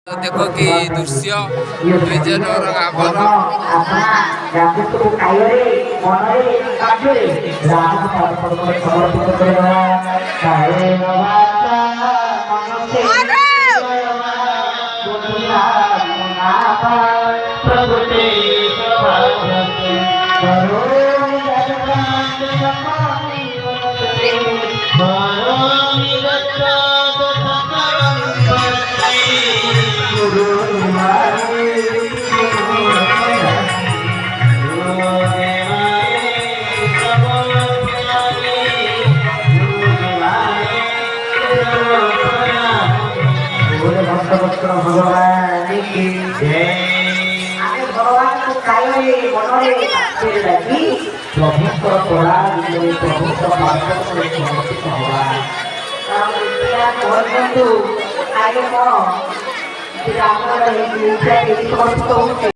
देखो कि दृश्य विजयनगर गाँव भगवान की जय। भगवान को कायरे मनरे आस्ते लगी प्रभुत्व कला विजय प्रभुत्व मार्ग को समर्पित हुआ। काम किया कहतु आगे कौन कि राम रही दूसरे के समर्पित होते